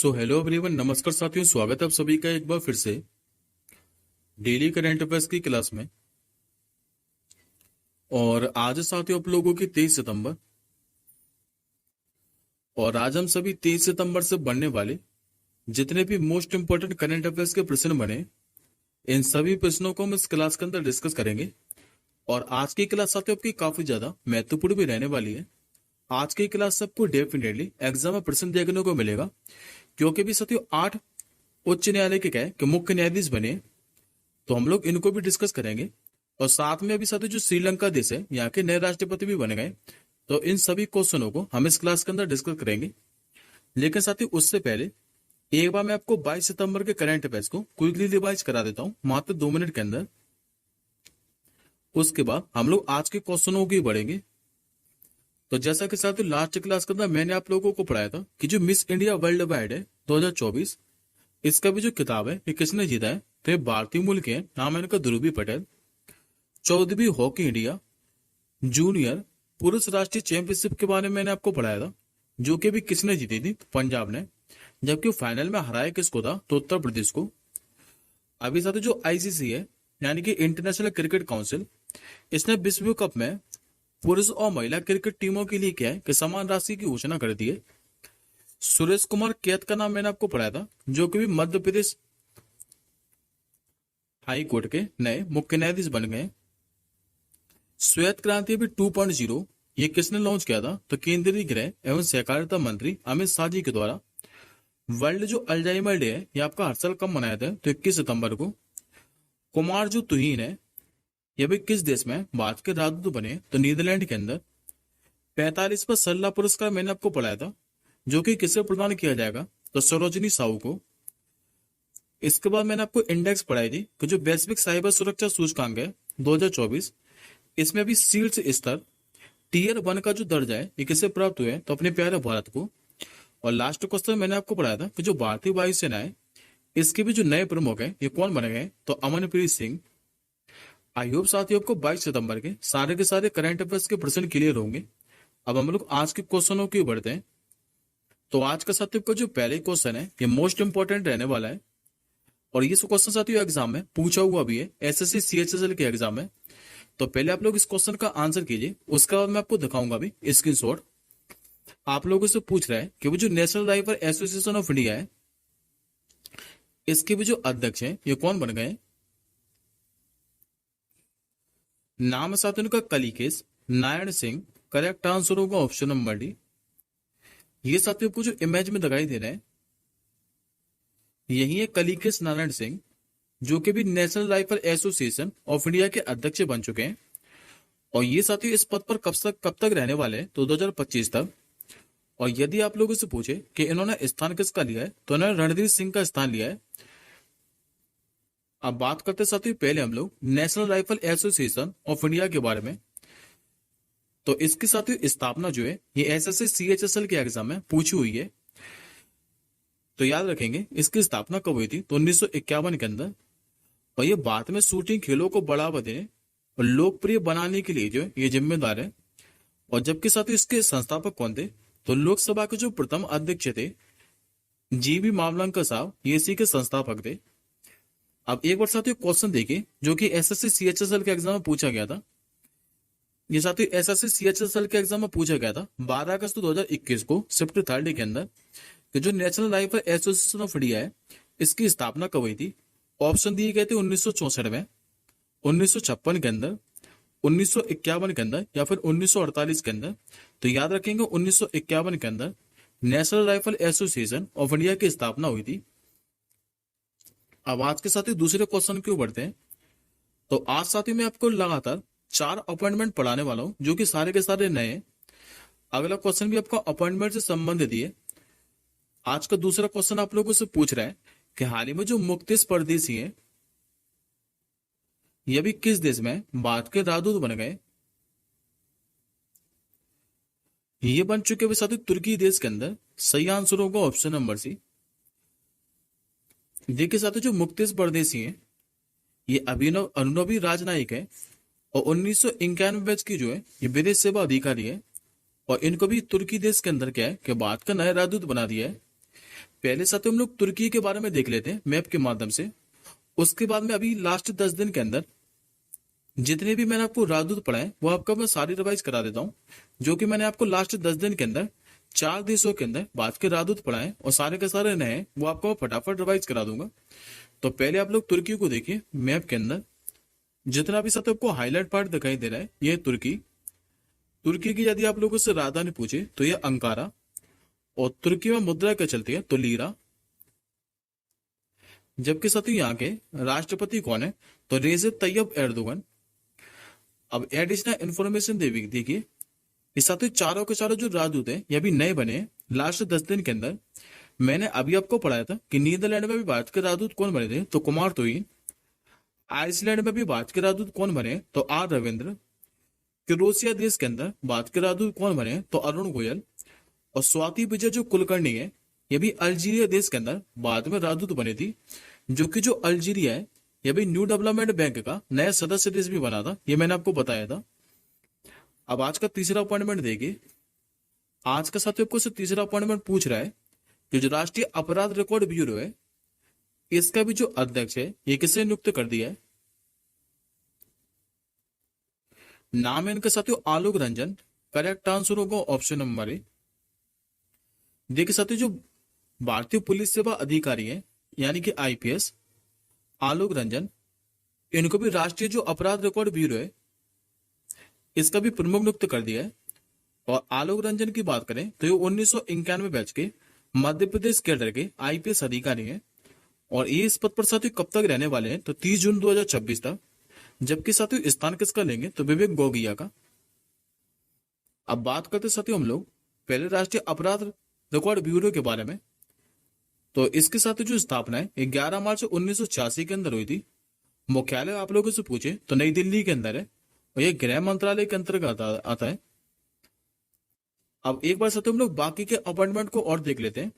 So hello everyone, नमस्कार साथियों। स्वागत है आप सभी का एक बार फिर से डेली करंट अफेयर्स की क्लास में। और आज साथियों आप लोगों की 23 सितंबर, और आज हम सभी 23 सितंबर से बनने वाले जितने भी मोस्ट इंपोर्टेंट करंट अफेयर्स के प्रश्न बने, इन सभी प्रश्नों को हम इस क्लास के अंदर डिस्कस करेंगे। और आज की क्लास साथियों आपकी काफी ज्यादा महत्वपूर्ण भी रहने वाली है। आज की क्लास सबको डेफिनेटली एग्जाम में प्रश्न देखने को मिलेगा, क्योंकि भी साथियों 8 उच्च न्यायालय के क्या है कि मुख्य न्यायाधीश बने, तो हम लोग इनको भी डिस्कस करेंगे। और साथ में अभी साथ जो श्रीलंका देश है, यहाँ के नए राष्ट्रपति भी बन गए, तो इन सभी क्वेश्चनों को हम इस क्लास के अंदर डिस्कस करेंगे। लेकिन साथियों उससे पहले एक बार मैं आपको 22 सितंबर के करंट अफेयर्स को क्विकली रिवाइज करा देता हूं मात्र 2 मिनट के अंदर। उसके बाद हम लोग आज के क्वेश्चनों की बढ़ेंगे। तो जैसा कि साथियों लास्ट क्लास के अंदर मैंने आप लोगों को पढ़ाया था कि जो मिस इंडिया वर्ल्ड वाइड है 2024, इसका भी जो किताब है ये किसने जीता है, तो ये भारतीय मूल के हैं। नाम है इनका ध्रुवी पटेल। 14वीं हॉकी इंडिया जूनियर पुरुष राष्ट्रीय चैंपियनशिप के बारे में मैंने आपको पढ़ाया था, जो कि भी किसने जीती थी, तो पंजाब ने। जबकि फाइनल में हराया किसको था, तो उत्तर प्रदेश को। अभी साथ जो आईसीसी है, यानी कि इंटरनेशनल क्रिकेट काउंसिल, इसने विश्व कप में पुरुष और महिला क्रिकेट टीमों के लिए क्या है कि समान राशि की घोषणा कर दी है। सुरेश कुमार कैत का नाम मैंने आपको पढ़ाया था, जो कि भी मध्य प्रदेश हाई कोर्ट के नए मुख्य न्यायाधीश बन गए। श्वेत क्रांति अभी 2.0 ये किसने लॉन्च किया था, तो केंद्रीय गृह एवं सहकारिता मंत्री अमित शाह जी के द्वारा। वर्ल्ड जो अल्जाइमर डे है, ये आपका हर साल कब मनाया था, तो 21 सितंबर को। कुमार जो तुहीन है, ये भी किस देश में भारत के राजदूत बने, तो नीदरलैंड के अंदर। 45वां सल्ला पुरस्कार मैंने आपको पढ़ाया था, जो कि किसे प्रदान किया जाएगा, तो सरोजनी साहू को। इसके बाद मैंने आपको इंडेक्स पढ़ाई थी कि जो वैश्विक साइबर सुरक्षा सूचकांक है 2024, इसमें भी शीर्ष स्तर टीयर 1 का जो दर्जा है ये किसे प्राप्त हुआ है, तो अपने प्यारे भारत को। और लास्ट क्वेश्चन मैंने आपको पढ़ाया था कि जो भारतीय वायुसेना है, इसके भी जो नए प्रमुख है ये कौन बने गए, तो अमनप्रीत सिंह। आई होप साथियों को 22 सितंबर के सारे करंट अफेयर्स के प्रश्न क्लियर होंगे। अब हम लोग आज के क्वेश्चनों की बढ़ते हैं। तो आज का साथियों का जो पहले क्वेश्चन है ये मोस्ट इंपोर्टेंट रहने वाला है, और ये क्वेश्चन साथियों एग्जाम में पूछा हुआ भी है, एसएससी सीएचएसएल के एग्जाम में। तो पहले आप लोग इस क्वेश्चन का आंसर कीजिए, उसके बाद मैं आपको दिखाऊंगा भी स्क्रीनशॉट। आप लोगों से पूछ रहा है कि वो जो national rifle association of India है, इसके भी जो अध्यक्ष हैं ये कौन बन गए। नाम है साथियों का कलिकेश नारायण सिंह। करेक्ट आंसर होगा ऑप्शन नंबर डी। ये साथियों को जो इमेज में दिखाई दे रहा है, यही है कलिकेश नारायण सिंह, जो कि भी national rifle association of India के अध्यक्ष बन चुके हैं। और ये साथियों इस पद पर कब तक रहने वाले हैं, तो 2025 तक। और यदि आप लोगों से पूछे कि इन्होंने स्थान किसका लिया है, तो इन्होंने रणधीर सिंह का स्थान लिया है। अब बात करते साथियों पहले हम लोग national rifle association of India के बारे में। तो इसकी साथियों स्थापना जो है ये एसएससी सीएचएसएल के एग्जाम में पूछी हुई है। तो याद रखेंगे इसकी स्थापना कब हुई थी, तो 1951 के अंदर। और ये भारत में शूटिंग खेलों को बढ़ावा देने और लोकप्रिय बनाने के लिए जो है ये जिम्मेदार है। और जबकि साथियों इसके संस्थापक कौन थे, तो लोकसभा के जो प्रथम अध्यक्ष थे जीवी मावलंकर साहब, ये इसी के संस्थापक थे। अब एक बार साथियों क्वेश्चन देखिए, जो कि एसएससी सीएचएसएल के एग्जाम में पूछा गया था। ये साथियों एसएससी सीएचएसएल के एग्जाम में पूछा गया था 12 अगस्त 2021 को शिफ्ट 3 के अंदर, कि जो national rifle association of India है, इसकी स्थापना कब हुई थी। ऑप्शन दिए गए थे 1964 में, 1956 के अंदर, 1951 के अंदर, या फिर 1948 के अंदर। तो याद रखेंगे 1951 के अंदर national rifle association of India की स्थापना हुई थी। अब आज के साथ ही दूसरे क्वेश्चन क्यों बढ़ते हैं। तो आज साथ ही मैं आपको लगातार 4 अपॉइंटमेंट पढ़ाने वाला हूं, जो कि सारे के सारे नए हैं। अगला क्वेश्चन भी आपका अपॉइंटमेंट से संबंधित है। आज का दूसरा क्वेश्चन आप लोगों से पूछ रहा है कि हाल ही में जो मुक्तेश परदेसी है, ये भी किस देश में भारत के राजदूत बन गए। ये बन चुके हुए साथी तुर्की देश के अंदर। सही आंसर होगा ऑप्शन नंबर सी। देखिए साथी जो मुक्तेश परदेसी है, ये अभिनव अनुभवी राजनयिक है, और 1991 की जो है ये विदेश सेवा अधिकारी है। और इनको भी तुर्की देश के अंदर क्या है कि भारत का नया राजदूत बना दिया है। पहले साथ हम लोग तुर्की के बारे में देख लेते हैं मैप के माध्यम से। उसके बाद में अभी लास्ट 10 दिन के अंदर जितने भी मैंने आपको राजदूत पढ़ाए वो आपका मैं सारी रिवाइज करा देता हूँ, जो कि मैंने आपको लास्ट 10 दिन के अंदर 4 देशों के अंदर बात के राजदूत पढ़ाए और सारे के सारे नए हैं, वो आपको मैं फटाफट रिवाइज करा दूंगा। तो पहले आप लोग तुर्की को देखिए मैप के अंदर। जितना भी साथ आपको हाईलाइट पार्ट दिखाई दे रहा है ये तुर्की। तुर्की की यदि आप लोगों से राजधानी पूछे तो ये अंकारा, और तुर्की में मुद्रा क्या चलती है तो लीरा। जबकि साथ ही यहाँ के राष्ट्रपति कौन है तो रेजेप तैयब एर्दोगन। अब एडिशनल इन्फॉर्मेशन देखिए, इस साथ ही चारों के चारों जो राजदूत हैं ये भी नए बने हैं लास्ट 10 दिन के अंदर। मैंने अभी आपको पढ़ाया था कि नीदरलैंड में भी भारत के राजदूत कौन बने थे तो कुमार तोइन। आइसलैंड में भी भारत के राजदूत कौन बने तो आर रविंद्र। क्रोएशिया देश के अंदर भारत के राजदूत कौन बने तो अरुण गोयल। और स्वाति विजय जो कुलकर्णी है ये भी अल्जीरिया देश के अंदर बाद में राजदूत बने थी, जो कि जो अल्जीरिया है ये भी न्यू डेवलपमेंट बैंक का नया सदस्य देश भी बना था, ये मैंने आपको बताया था। अब आज का तीसरा अपॉइंटमेंट देखिए। आज का साथियों आपको तीसरा अपॉइंटमेंट पूछ रहा है कि जो राष्ट्रीय अपराध रिकॉर्ड ब्यूरो है इसका भी जो अध्यक्ष है ये किसने नियुक्त कर दिया है। नाम है इनका साथियों आलोक रंजन। करेक्ट आंसर होगा ऑप्शन नंबर ए। देखिए साथियों जो भारतीय पुलिस सेवा अधिकारी है यानी कि आईपीएस आलोक रंजन, इनको भी राष्ट्रीय जो अपराध रिकॉर्ड ब्यूरो है इसका भी प्रमुख नियुक्त कर दिया है। और आलोक रंजन की बात करें तो ये 1991 बैच के मध्य प्रदेश कैडर के आईपीएस अधिकारी हैं। और ये इस पद पर साथियों कब तक रहने वाले हैं तो 30 जून 2026 तक। जबकि साथियों स्थान किसका लेंगे तो विवेक गोगिया का। अब बात करते साथियों हम लोग पहले राष्ट्रीय अपराध रिकॉर्ड ब्यूरो के बारे में। तो इसके साथ जो स्थापना है 11 मार्च 1986 के अंदर हुई थी। मुख्यालय आप लोगों से पूछे तो नई दिल्ली के अंदर है और यह गृह मंत्रालय के अंतर्गत आता है। अब एक बार साथ हम लोग बाकी के अपॉइंटमेंट को और देख लेते हैं।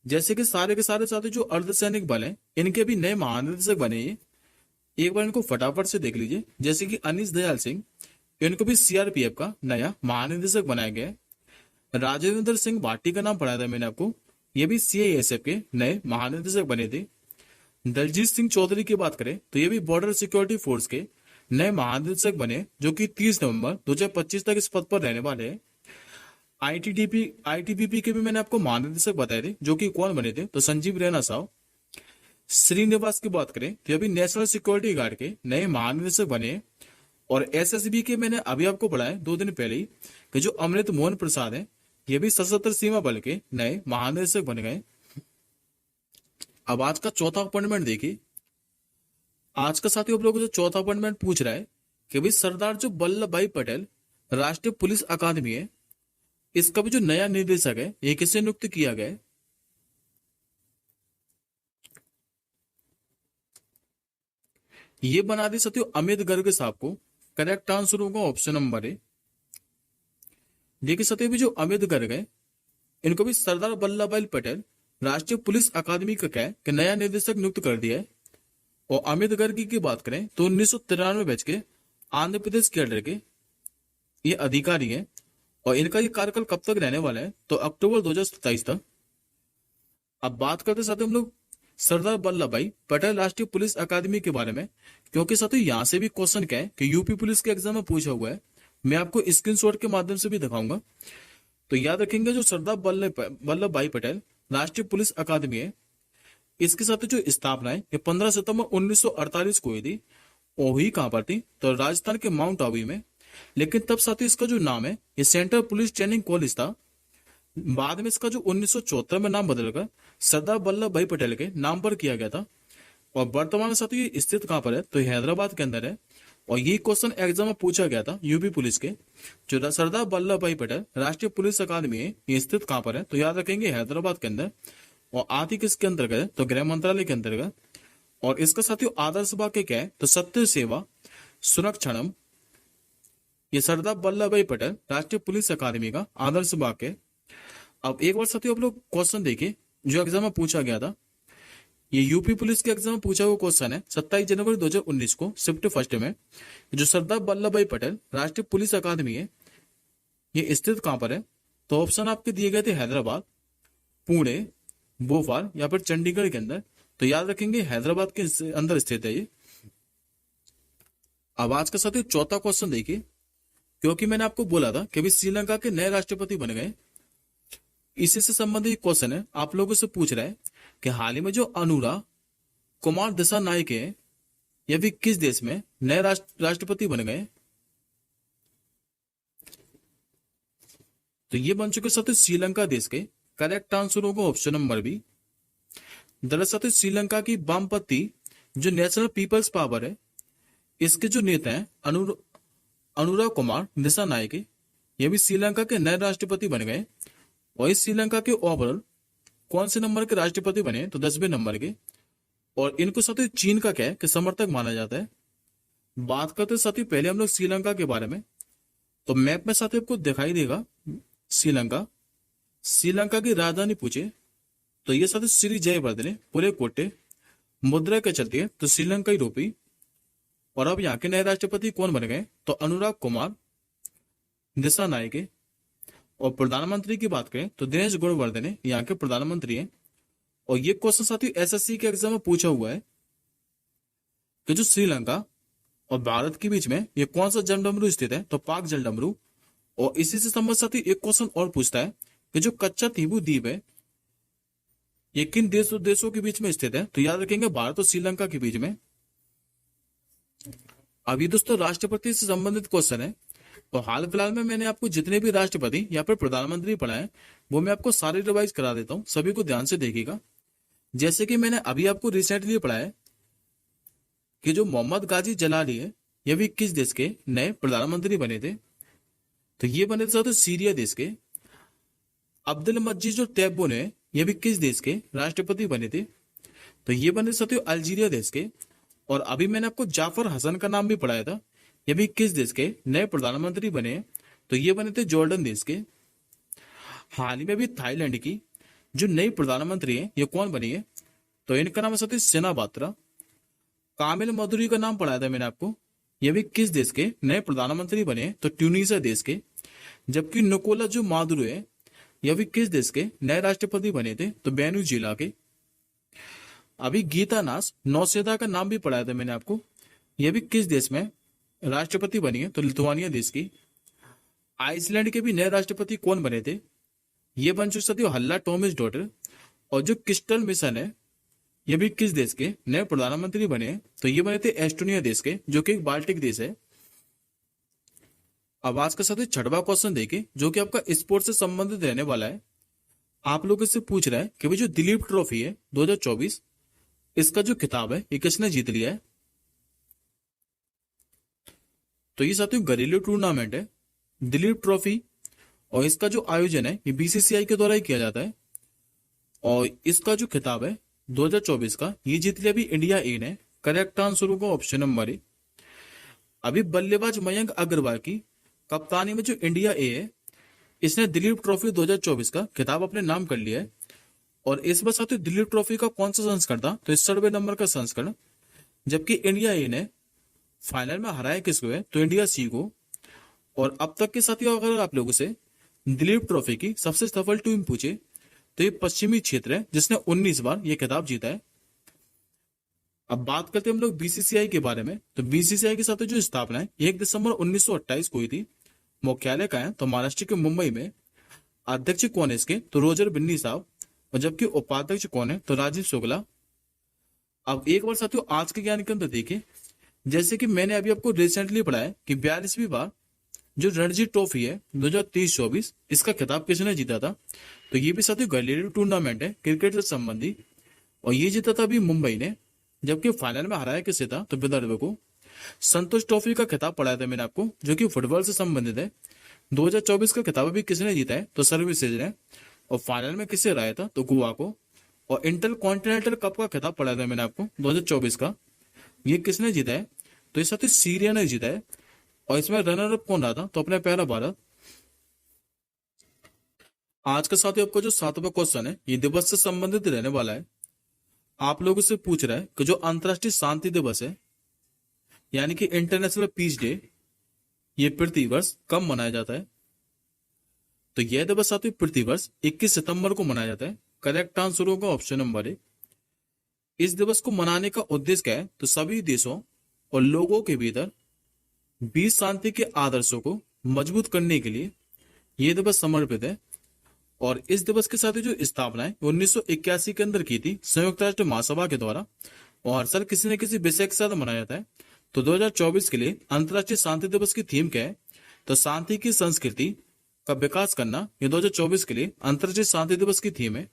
जैसे कि सारे के सारे साथ जो अर्धसैनिक बल हैं इनके भी नए महानिदेशक बने हैं। एक बार इनको फटाफट से देख लीजिए। जैसे कि अनीश दयाल सिंह, इनको भी सीआरपीएफ का नया महानिदेशक बनाया गया है। राजेंद्र सिंह भाटी का नाम पढ़ाया था मैंने आपको, ये भी सीआईएसएफ के नए महानिदेशक बने थे। दलजीत सिंह चौधरी की बात करें तो ये भी बॉर्डर सिक्योरिटी फोर्स के नए महानिदेशक बने, जो कि 30 नवंबर 2025 तक इस पद पर रहने वाले हैं। आईटीबीपी के भी मैंने आपको महानिदेशक बताए थे, जो कि कौन बने थे तो संजीव रैना साहब। श्रीनिवास की बात करें तो ये भी नेशनल सिक्योरिटी गार्ड के नए महानिदेशक बने। और एसएसबी के मैंने अभी आपको पढ़ाया 2 दिन पहले ही कि जो अमृत मोहन प्रसाद है ये भी सशस्त्र सीमा बल के नए महानिदेशक बन गए। अब आज का चौथा अपॉइंटमेंट देखिए। आज का साथियों आप लोगों से चौथा अपॉइंटमेंट पूछ रहा है कि भाई सरदार जो वल्लभ भाई पटेल राष्ट्रीय पुलिस अकादमी है इसका भी जो नया निदेशक है ये किससे नियुक्त किया गया है। ये बना दी साथियों अमित गर्ग साहब को। करेक्ट आंसर होगा ऑप्शन नंबर ए। देखिए साथियों भी जो अमित गर्ग है इनको भी सरदार वल्लभ भाई पटेल राष्ट्रीय पुलिस अकादमी का क्या है कि नया निदेशक नियुक्त कर दिया है। और अमित गर्ग की बात करें तो 1993 बैच के आंध्र प्रदेश कैडर के ये अधिकारी हैं। और इनका ये कार्यकाल कब तक रहने वाला है तो अक्टूबर 2027 तक। अब बात करते साथ हम लोग सरदार वल्लभ भाई पटेल राष्ट्रीय पुलिस अकादमी के बारे में, क्योंकि साथियों यहां से भी क्वेश्चन क्या है कि यूपी पुलिस के एग्जाम में पूछा हुआ है। मैं आपको स्क्रीनशॉट के माध्यम से भी दिखाऊंगा। तो याद रखेंगे जो सरदार वल्लभ भाई पटेल राष्ट्रीय पुलिस अकादमी है इसके साथ जो स्थापना है ये 15 सितंबर 1948 को हुई थी। और हुई कहां पर थी तो राजस्थान के माउंट आबू में। लेकिन तब साथ ही इसका जो नाम है ये सेंट्रल पुलिस ट्रेनिंग कॉलेज था। बाद में इसका जो 1974 में नाम बदलकर सरदार वल्लभ भाई पटेल के नाम पर किया गया था। और वर्तमान साथ ये स्थित कहां पर है तो हैदराबाद के अंदर है। और ये क्वेश्चन एग्जाम में पूछा गया था यूपी पुलिस के। जो सरदार वल्लभ भाई पटेल राष्ट्रीय पुलिस अकादमी है ये स्थित कहां पर है तो याद रखेंगे हैदराबाद के अंदर। और आदि किसके अंतर्गत है तो गृह मंत्रालय के अंतर्गत। और इसका साथियों आदर्श वाक्य क्या है तो सत्य सेवा सुरक्षणम। ये सरदार वल्लभ भाई पटेल राष्ट्रीय पुलिस अकादमी का आदर्श वाक्य है। अब एक बार साथियों आप लोग क्वेश्चन देखिए जो एग्जाम में पूछा गया था। ये यूपी पुलिस के एग्जाम में पूछा हुआ क्वेश्चन है 27 जनवरी 2019 को शिफ्ट फर्स्ट में। जो सरदार वल्लभ भाई पटेल राष्ट्रीय पुलिस अकादमी है ये स्थित कहां पर है तो ऑप्शन आपके दिए गए थे हैदराबाद, पुणे, भोपाल या फिर चंडीगढ़ के अंदर, तो याद रखेंगे हैदराबाद के अंदर स्थित है ये। अब आज का साथियों चौथा क्वेश्चन देखिए, क्योंकि मैंने आपको बोला था कि अभी श्रीलंका के नए राष्ट्रपति बन गए, इसी से संबंधित क्वेश्चन है। आप लोगों से पूछ रहा है कि हाल ही में जो अनुरा कुमार दिसानायके है, यह भी किस देश में नए राष्ट्रपति बन गए? तो ये बन चुके साथियों श्रीलंका देश के। करेक्ट आंसर होगा ऑप्शन नंबर बी। दरअसल श्रीलंका की वामपंथी जो नेशनल पीपल्स पावर है, इसके जो नेता हैं अनुरा कुमार दिसानायके, ये भी श्रीलंका के नए राष्ट्रपति बन गए। और इस श्रीलंका के ओवरऑल कौन से नंबर के राष्ट्रपति बने? तो 10वें नंबर के। और इनको साथियों चीन का क्या है कि समर्थक माना जाता है। बात करते साथियों पहले हम लोग श्रीलंका के बारे में, तो मैप में साथियों आपको दिखाई देगा श्रीलंका की राजधानी पूछे तो ये साथियों श्री जयवर्धने पूरे कोटे मुद्रा के चलती है तो श्रीलंका ही रूपी। और अब यहाँ के नए राष्ट्रपति कौन बन गए? तो अनुराग कुमार दिसानायके। और प्रधानमंत्री की बात करें तो दिनेश गुणवर्धने यहाँ के प्रधानमंत्री हैं। और ये क्वेश्चन साथियों एसएससी के एग्जाम में पूछा हुआ है कि जो श्रीलंका और भारत के बीच में ये कौन सा जलडमरू स्थित है? तो पाक जलडमरू। और इसी से संबंधित साथियों एक क्वेश्चन और पूछता है कि जो कच्चा तीबू द्वीप है ये किन देशों के बीच में स्थित है? तो याद रखेंगे भारत और श्रीलंका के बीच में। अभी दोस्तों राष्ट्रपति से संबंधित क्वेश्चन है। तो हाल फिलहाल में मैंने आपको जितने भी राष्ट्रपति या फिर प्रधानमंत्री पढ़ाए वो मैं आपको सारे रिवाइज करा देता हूं, सभी को ध्यान से देखिएगा। जैसे कि मैंने अभी आपको रिसेंटली पढ़ाया कि जो मोहम्मद गाजी जलाली है, ये भी किस देश के नए प्रधानमंत्री बने थे? तो ये बने थे तो सीरिया देश के। अब्दुल मजीद जो तैब्बोन है, ये भी किस देश के राष्ट्रपति बने थे? तो ये बने थे अल्जीरिया देश के। और अभी मैंने आपको जाफर हसन का नाम भी पढ़ाया था, ये भी किस देश के नए प्रधानमंत्री बने? तो ये बने थे जॉर्डन देश के। हाल ही में भी थाईलैंड की जो नई प्रधानमंत्री है ये कौन बनी है? तो इनका नाम है सेना बात्रा। कामिल मधुरी का नाम पढ़ाया था मैंने आपको, ये भी किस देश के नए प्रधानमंत्री बने? तो ट्यूनीशिया देश के। जबकि निकोला जो मादुरो है, यह भी किस देश के नए राष्ट्रपति बने थे? तो वेनेजुएला के। अभी गीता नास नौसेदा का नाम भी पढ़ाया था मैंने आपको, यह भी किस देश में राष्ट्रपति बनी है? तो लिथुआनिया देश की। आइसलैंड के भी नए राष्ट्रपति कौन बने थे? ये बन चुके हल्ला टॉमिस डॉटर। और जो क्रिस्टल मिशन है, ये भी किस देश के नए प्रधानमंत्री बने? तो ये बने थे एस्टोनिया देश के, जो कि एक बाल्टिक देश है। अब आज का साथ छठवां क्वेश्चन देखे, जो कि आपका स्पोर्ट्स से संबंधित रहने वाला है। आप लोग इससे पूछ रहे हैं कि भाई जो दिलीप ट्रॉफी है 2024, इसका जो खिताब है ये किसने जीत लिया है? तो ये साथियों घरेलू टूर्नामेंट है दिलीप ट्रॉफी। और इसका जो आयोजन है ये बीसीसीआई के द्वारा ही किया जाता है। और इसका जो खिताब है 2024 का, ये जीत लिया अभी इंडिया ए ने। करेक्ट आंसर होगा ऑप्शन नंबर ए। अभी बल्लेबाज मयंक अग्रवाल की कप्तानी में जो इंडिया ए है, इसने दिलीप ट्रॉफी 2024 का खिताब अपने नाम कर लिया है। और इस बार साथियों दिलीप ट्रॉफी का कौन सा संस्करण था? तो 67वें नंबर का संस्करण। जबकि इंडिया ए ने फाइनल में हराया किसको है? तो इंडिया सी को। और अब तक के साथियों अगर आप लोगों से दिलीप ट्रॉफी की सबसे सफल टीम पूछे तो ये पश्चिमी क्षेत्र है, जिसने 19 बार ये खिताब जीता है। अब बात करते हैं हम लोग बीसीसीआई के बारे में। तो बीसीसीआई के साथ जो स्थापना है 1 दिसंबर 1928 को हुई थी। मुख्यालय का है तो महाराष्ट्र के मुंबई में। अध्यक्ष कौन है इसके? तो रोजर बिन्नी साहब। और जबकि उपाध्यक्ष कौन है? तो राजीव शुक्ला। अब एक बार साथियों आज के ज्ञान के अंदर देखिए, जैसे कि मैंने अभी आपको रिसेंटली पढ़ाया कि 42वीं बार जो रणजी ट्रॉफी है 2023-24, इसका खिताब किसने जीता था? तो ये भी साथियों घरेलू टूर्नामेंट है क्रिकेट से संबंधी। और ये जीता था अभी मुंबई ने। जबकि फाइनल में हराया किसे था? तो विदर्भ को। संतोष ट्रॉफी का खिताब पढ़ाया था मैंने आपको, जो कि फुटबॉल से संबंधित है। 2024 का खिताब अभी किसने जीता है? तो सर्विसेज ने। और फाइनल में किसे हराया था? तो गोवा को। और इंटर कॉन्टिनेंटल कप का खिताब पढ़ाया था मैंने आपको 2024 का, ये किसने जीता है? तो ये साथियों सीरिया ने जीता है। और इसमें रनर अप कौन रहा था? तो अपने प्यारा भारत। आज का साथियों आपको जो 7वां क्वेश्चन है ये दिवस से संबंधित रहने वाला है। आप लोगों से पूछ रहा है कि जो अंतर्राष्ट्रीय शांति दिवस है, यानी कि इंटरनेशनल पीस डे, ये प्रतिवर्ष कब मनाया जाता है? तो यह दिवस साथियों प्रतिवर्ष 21 सितंबर को मनाया जाता है। करेक्ट आंसर होगा ऑप्शन नंबर ए। इस दिवस को मनाने का उद्देश्य क्या है? तो सभी देशों और लोगों के भीतर विश्व शांति के आदर्शों को मजबूत करने के लिए यह दिवस समर्पित है। और इस दिवस के साथ ही जो स्थापना है 1981 के अंदर की थी संयुक्त राष्ट्र महासभा के द्वारा, और हर साल किसी न किसी विषय के साथ मनाया जाता है। तो 2024 के लिए अंतर्राष्ट्रीय शांति दिवस की थीम क्या है? तो शांति की संस्कृति का विकास करना, ये 2024 के लिए अंतर्राष्ट्रीय शांति दिवस की थीम है।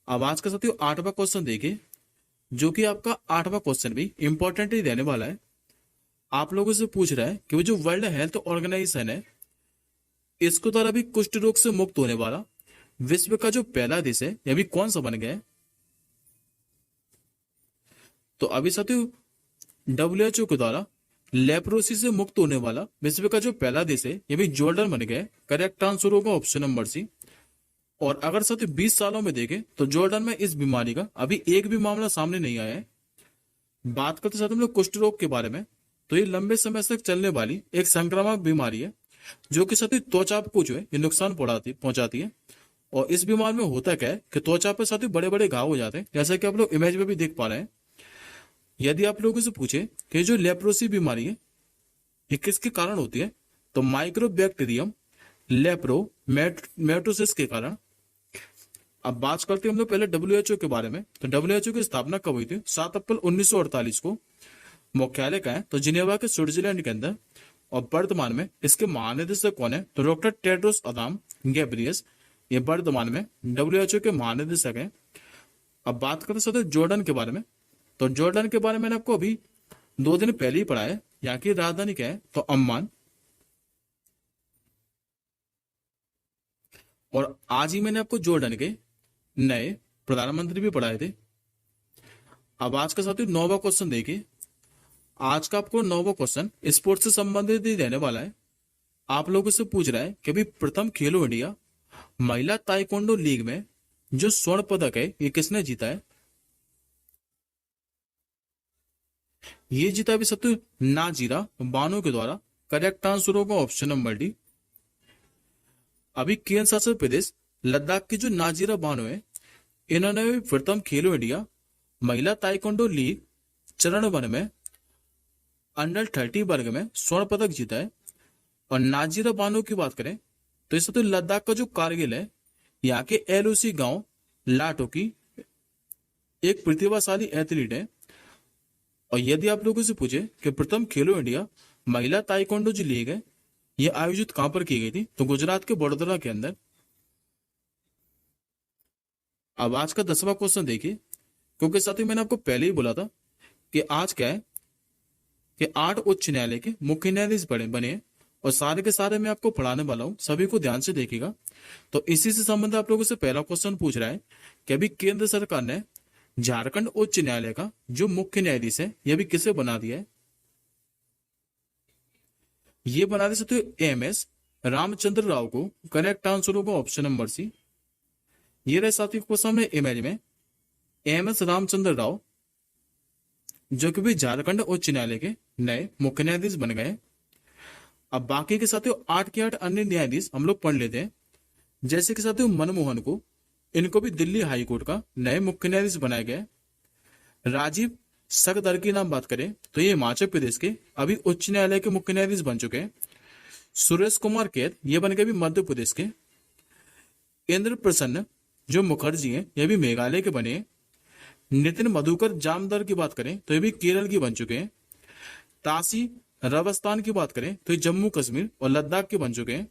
अब आज का साथियों 8वां क्वेश्चन देखिए, जो कि आपका 8वां क्वेश्चन भी इंपॉर्टेंट ही रहने वाला है। आप लोगों से पूछ रहा है कि वो जो वर्ल्ड हेल्थ ऑर्गेनाइजेशन है, इसको द्वारा भी कुष्ठ रोग से मुक्त होने वाला विश्व का जो पहला देश है, यह भी कौन सा बन गया है? तो अभी साथियों WHO के द्वारा लेप्रोसी से मुक्त होने वाला विश्व का जो पहला देश है, यह भी जॉर्डन बन गया है। करेक्ट आंसर होगा ऑप्शन नंबर सी। और अगर साथियों 20 सालों में देखें तो जॉर्डन में इस बीमारी का अभी एक भी मामला सामने नहीं आया है। बात करते साथ हम लोग कुष्ठ रोग के बारे में, तो ये लंबे समय तक चलने वाली एक संक्रामक बीमारी है, जो कि साथियों त्वचा को जो है ये नुकसान पहुंचाती है। और इस बीमारी में होता क्या है कि त्वचा पर साथियों बड़े बड़े घाव हो जाते हैं, जैसा कि आप लोग इमेज में भी देख पा रहे हैं। यदि आप लोगों से पूछे कि जो लेप्रोसी बीमारी है ये किसके कारण होती है, तो माइक्रोबैक्टीरियम लेप्रोमेटोसिस के कारण। अब बात करते हैं हम लोग पहले WHO के बारे में। तो WHO की स्थापना कब हुई थी? 7 अप्रैल 1948 को। मुख्यालय का है तो जिनेवा के स्विट्जरलैंड के अंदर। और वर्तमान में इसके महानिदेशक कौन है? तो डॉक्टर टेड्रोस अदाम गैब्रियस, ये वर्तमान में WHO के महानिदेशक हैं। अब बात करते हैं जॉर्डन के बारे में। तो जॉर्डन के बारे में मैंने आपको अभी 2 दिन पहले ही पढ़ा है। यहाँ की राजधानी क्या है? तो अम्मान। और आज ही मैंने आपको जॉर्डन के नए प्रधानमंत्री भी पढ़ाए थे। अब आज का साथियों 9वां क्वेश्चन देखिए। आज का आपको 9वां क्वेश्चन स्पोर्ट्स से संबंधित ही रहने वाला है। आप लोगों से पूछ रहा है कि अभी प्रथम खेलो इंडिया महिला ताइक्वांडो लीग में जो स्वर्ण पदक है ये किसने जीता है? ये जीता भी साथियों नाजीरा बानो के द्वारा। करेक्ट आंसर होगा ऑप्शन नंबर डी। अभी केंद्र शासित प्रदेश लद्दाख की जो नाजीरा बानो है, इन्होंने भी प्रथम खेलो इंडिया महिला ताइक्वांडो लीग चरण 1 में अंडर 30 वर्ग में स्वर्ण पदक जीता है। और नाजीरा बानो की बात करें तो इस तो लद्दाख का जो कारगिल है, यहाँ के LOC गांव लाटो की एक प्रतिभाशाली एथलीट है। और यदि आप लोगों से पूछे कि प्रथम खेलो इंडिया महिला ताइक्वांडो जो लीग है ये आयोजित कहां पर की गई थी, तो गुजरात के वडोदरा के अंदर। अब आज का 10वां क्वेश्चन देखिए, क्योंकि साथ ही मैंने आपको पहले ही बोला था कि आज क्या है कि 8 उच्च न्यायालय के मुख्य न्यायाधीश बने, और सारे के सारे मैं आपको पढ़ाने वाला हूं, सभी को ध्यान से देखिएगा। तो इसी से संबंधित आप लोगों से पहला क्वेश्चन पूछ रहा है कि अभी केंद्र सरकार ने झारखंड उच्च न्यायालय का जो मुख्य न्यायाधीश है यह भी किसे बना दिया है? ये बना दे सकते हो MS रामचंद्र राव को। करेक्ट आंसर होगा ऑप्शन नंबर सी। ये रहे साथियों को सामने इमेज में MS रामचंद्र राव, जो कि भी झारखंड उच्च न्यायालय के नए मुख्य न्यायाधीश बन गए। अब बाकी के साथियों 8 के 8 अन्य न्यायाधीश हम लोग पढ़ लेते हैं। जैसे कि साथियों मनमोहन को, इनको भी दिल्ली हाई कोर्ट का नए मुख्य न्यायाधीश बनाया गया। राजीव सकदर की नाम बात करें तो ये हिमाचल प्रदेश के अभी उच्च न्यायालय के मुख्य न्यायाधीश बन चुके हैं। सुरेश कुमार कैद ये बन गए भी मध्य प्रदेश के। इंद्र प्रसन्न जो मुखर्जी हैं ये भी मेघालय के बने हैं। नितिन मधुकर जामदार की बात करें तो ये भी केरल की बन चुके हैं। तासी राजस्थान की बात करें तो ये जम्मू कश्मीर और लद्दाख के बन चुके हैं।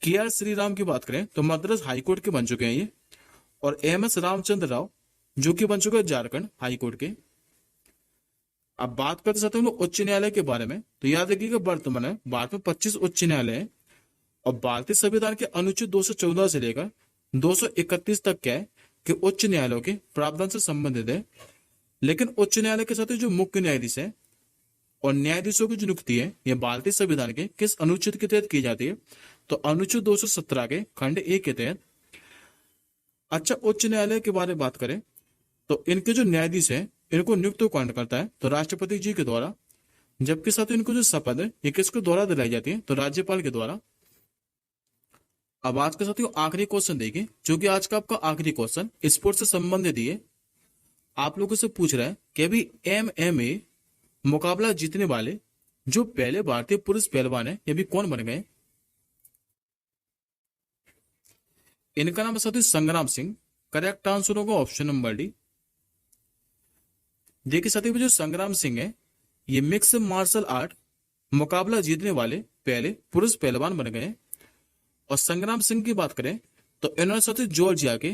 KR श्रीराम की बात करें तो मद्रास हाईकोर्ट के बन चुके हैं ये। और MS रामचंद्र राव जो कि बन चुके हैं झारखंड हाईकोर्ट के। अब बात करते साथ हम लोग उच्च न्यायालय के बारे में, तो याद रखिएगा वर्तमान में भारत में 25 उच्च न्यायालय है। और भारतीय संविधान के अनुच्छेद 214 से लेकर 231 तक क्या है कि उच्च न्यायालयों के प्रावधान से संबंधित है। लेकिन उच्च न्यायालय के साथ जो मुख्य न्यायाधीश है और न्यायाधीशों की जो नियुक्ति है यह भारतीय संविधान के किस अनुच्छेद के तहत की जाती है? तो अनुच्छेद 217 के खंड 1 के तहत। अच्छा, उच्च न्यायालय के बारे में बात करें तो इनके जो न्यायाधीश है इनको नियुक्त कौन करता है? तो राष्ट्रपति जी के द्वारा। जबकि साथ इनको जो शपथ है ये किसके द्वारा दिलाई जाती है? तो राज्यपाल के द्वारा। अब आज का साथियों आखिरी क्वेश्चन देखिए, जो कि आज का आपका आखिरी क्वेश्चन स्पोर्ट्स से संबंधित है। आप लोगों से पूछ रहा है कि अभी MMA मुकाबला जीतने वाले जो पहले भारतीय पुरुष पहलवान है, ये भी कौन बन गए? इनका नाम है साथियों संग्राम सिंह। करेक्ट आंसर होगा ऑप्शन नंबर डी। देखिए साथियों, जो संग्राम सिंह है ये मिक्स मार्शल आर्ट मुकाबला जीतने वाले पहले पुरुष पहलवान बन गए। और संग्राम सिंह की बात करें तो इन्होंने साथियों जॉर्जिया के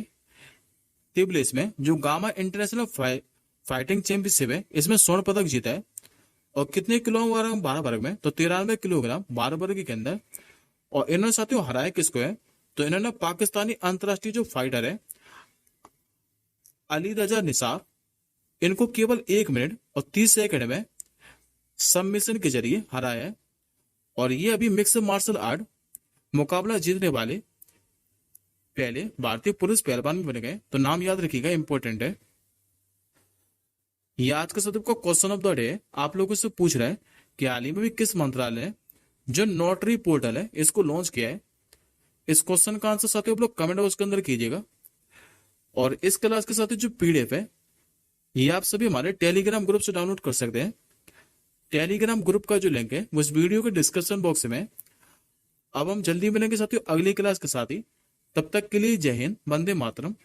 तिब्लिस में जो गामा इंटरनेशनल फाइटिंग चैंपियनशिप है इसमें स्वर्ण पदक जीता है। और कितने किलोग्राम? 12 वर्ग में, तो 93 किलोग्राम 12 वर्ग के अंदर। और इन्होंने साथियों हराया किसको है? तो इन्होंने पाकिस्तानी अंतरराष्ट्रीय जो फाइटर है अली रजा निसार, इनको केवल 1 मिनट और 30 सेकंड में सबमिशन के जरिए हराया है। और ये अभी मिक्स मार्शल आर्ट मुकाबला जीतने वाले पहले भारतीय पुरुष पहलवान बन गए। तो नाम याद रखिएगा, इंपॉर्टेंट है। ये आज का सत्र का क्वेश्चन ऑफ द डे है। आप लोगों से पूछ रहा है कि हाल ही में भी किस मंत्रालय ने जो नोटरी पोर्टल है इसको लॉन्च किया है? इस क्वेश्चन का आंसर साथियों आप लोग कमेंट बॉक्स के अंदर कीजिएगा। और इस क्लास के साथ जो PDF है ये आप सभी हमारे टेलीग्राम ग्रुप से डाउनलोड कर सकते हैं। टेलीग्राम ग्रुप का जो लिंक है वो इस वीडियो के डिस्क्रिप्शन बॉक्स में। अब हम जल्दी मिलेंगे साथियों अगली क्लास के साथ ही। तब तक के लिए जय हिंद, वंदे मातरम।